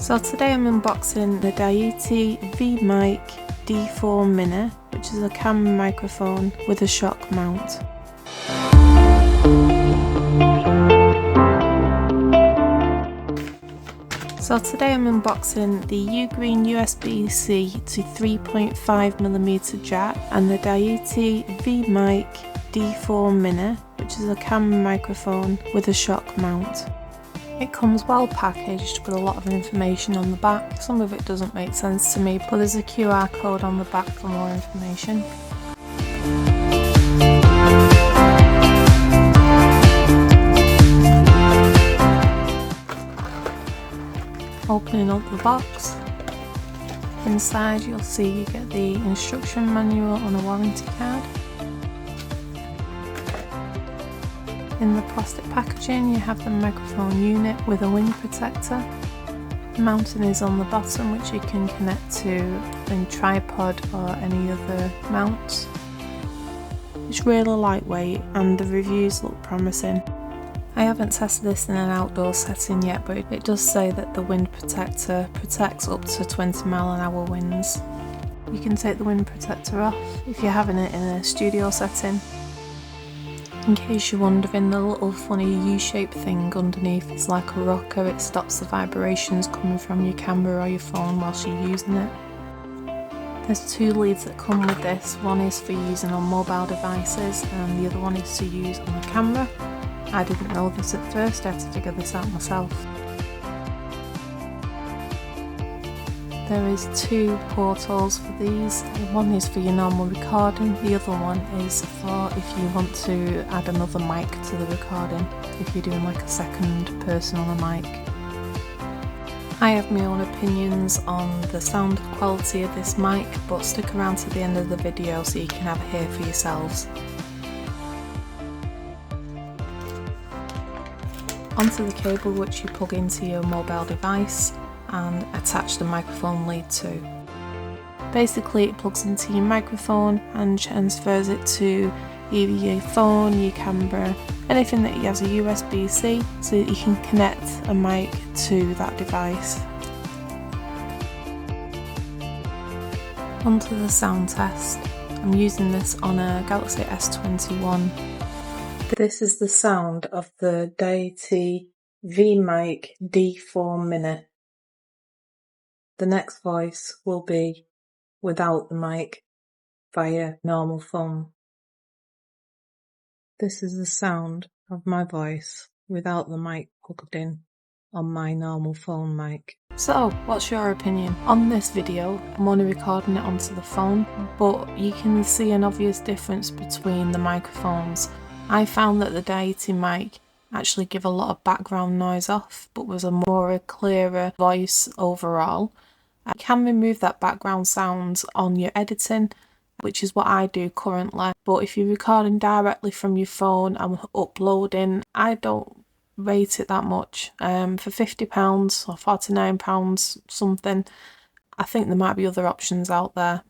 So today I'm unboxing the Deity Mini Microphone, which is a camera microphone with a shock mount. So today I'm unboxing the Ugreen USB-C to 3.5mm jack and the Deity Mini Microphone, which is a camera microphone with a shock mount. It comes well packaged with a lot of information on the back. Some of it doesn't make sense to me, but there's a QR code on the back for more information. Opening up the box, inside you'll see you get the instruction manual and a warranty card. In the plastic packaging you have the microphone unit with a wind protector. The mounting is on the bottom, which you can connect to a tripod or any other mounts. It's really lightweight and the reviews look promising. I haven't tested this in an outdoor setting yet, but it does say that the wind protector protects up to 20mph winds. You can take the wind protector off if you're having it in a studio setting. In case you're wondering, the little funny U-shaped thing underneath is like a rocker. It stops the vibrations coming from your camera or your phone whilst you're using it. There's two leads that come with this. One is for using on mobile devices and the other one is to use on a camera. I didn't know this at first, I had to figure this out myself. There is two portals for these. One is for your normal recording, the other one is for if you want to add another mic to the recording, if you're doing like a second person on a mic. I have my own opinions on the sound quality of this mic, but stick around to the end of the video so you can have a hear for yourselves. Onto the cable which you plug into your mobile device and attach the microphone lead to. Basically it plugs into your microphone and transfers it to either your phone, your camera, anything that has a USB-C, so that you can connect a mic to that device. Onto the sound test. I'm using this on a Galaxy S21. This is the sound of the Deity Mini Microphone. The next voice will be without the mic via normal phone. This is the sound of my voice without the mic plugged in on my normal phone mic. So, what's your opinion? On this video, I'm only recording it onto the phone, but you can see an obvious difference between the microphones. I found that the Deity mic actually give a lot of background noise off, but was a clearer voice overall. You can remove that background sound on your editing, which is what I do currently, but if you're recording directly from your phone and uploading, I don't rate it that much. For £50 or £49 something, I think there might be other options out there.